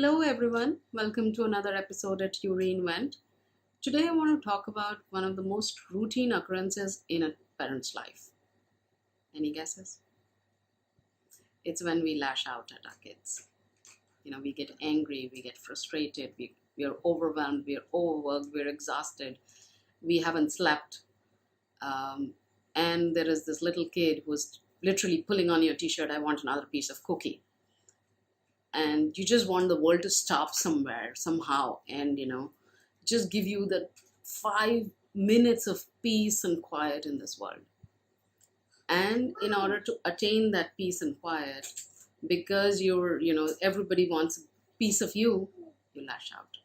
Hello, everyone. Welcome to another episode at You Reinvent. Today, I want to talk about one of the most routine occurrences in a parent's life. Any guesses? It's when we lash out at our kids. We get angry, we get frustrated, we are overwhelmed, we are overworked, we're exhausted, we haven't slept. And there is this little kid who's literally pulling on your t shirt, I want another piece of cookie. And you just want the world to stop somewhere, somehow, and just give you the 5 minutes of peace and quiet in this world. And in order to attain that peace and quiet, because everybody wants a piece of you, you lash out.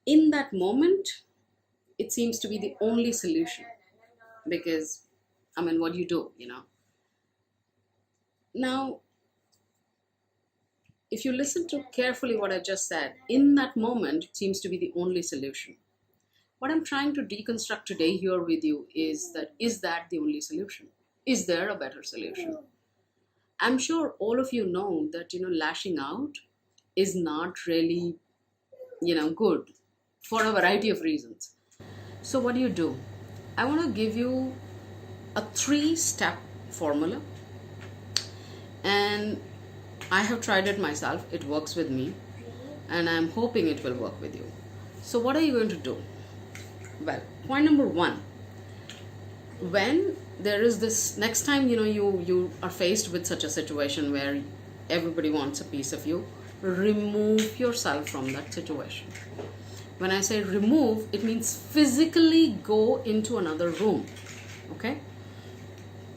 In that moment, it seems to be the only solution, because what do you do? Now, if you listen to carefully what I just said, in that moment, it seems to be the only solution. What I'm trying to deconstruct today here with you is that the only solution? Is there a better solution? I'm sure all of you know that, lashing out is not really, good for a variety of reasons. So what do? I want to give you a 3-step formula, and I have tried it myself. It works with me, and I'm hoping it will work with you. So what are you going to do? Well, point number 1. When there is this, next time you are faced with such a situation where everybody wants a piece of you, remove yourself from that situation. When I say remove, it means physically go into another room. Okay?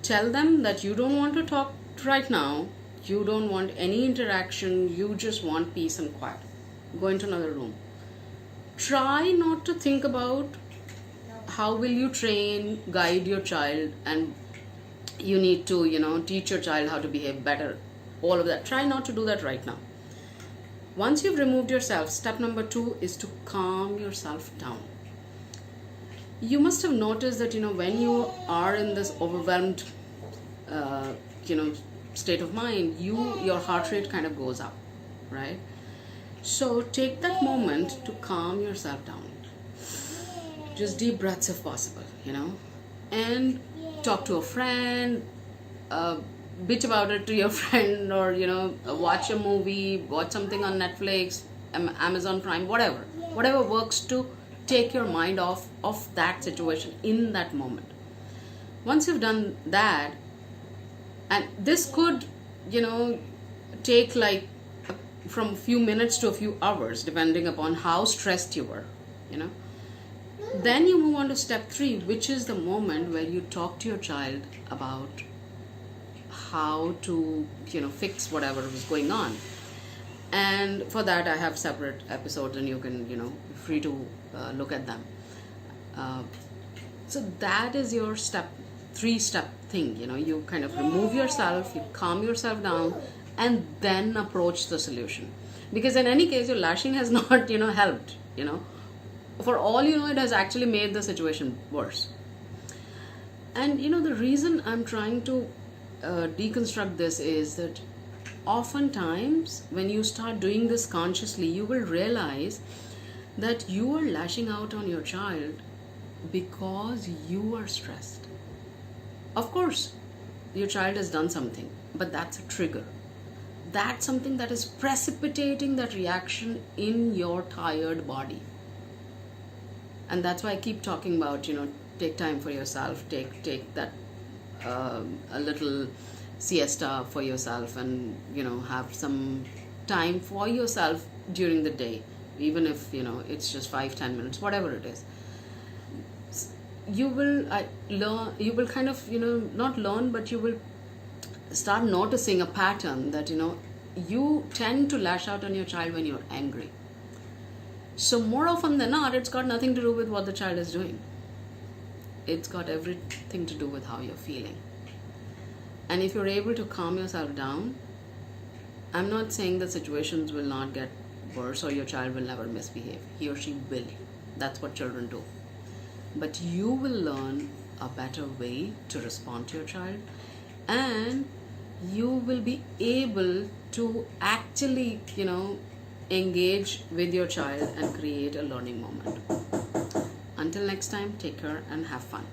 Tell them that you don't want to talk right now. You don't want any interaction. You just want peace and quiet. Go into another room. Try not to think about how will you guide your child, and you need to, teach your child how to behave better. All of that. Try not to do that right now. Once you've removed yourself, step number 2 is to calm yourself down. You must have noticed that, when you are in this overwhelmed, state of mind, your heart rate kind of goes up, right? So take that moment to calm yourself down. Just deep breaths if possible, and talk to a friend, bitch about it to your friend, or watch a movie, watch something on Netflix, Amazon Prime, whatever works to take your mind off of that situation in that moment. Once you've done that, and this could take from a few minutes to a few hours, depending upon how stressed you were. Then you move on to step 3, which is the moment where you talk to your child about how to fix whatever was going on. And for that, I have separate episodes, and you can be free to look at them. So that is your 3-step thing. You kind of remove yourself, you calm yourself down, and then approach the solution. Because in any case, your lashing has not helped. For all it has actually made the situation worse. And the reason I'm trying to deconstruct this is that oftentimes when you start doing this consciously, you will realize that you are lashing out on your child because you are stressed. Of course, your child has done something, but that's a trigger. That's something that is precipitating that reaction in your tired body. And that's why I keep talking about, take time for yourself, take that a little siesta for yourself, and have some time for yourself during the day, even if it's just 5-10 minutes, whatever it is. You will learn, you will kind of not learn, but you will start noticing a pattern that you tend to lash out on your child when you're angry. So more often than not, it's got nothing to do with what the child is doing. It's got everything to do with how you're feeling. And if you're able to calm yourself down, I'm not saying that situations will not get worse or your child will never misbehave. He or she will. That's what children do. But you will learn a better way to respond to your child, and you will be able to actually, engage with your child and create a learning moment. Until next time, take care and have fun.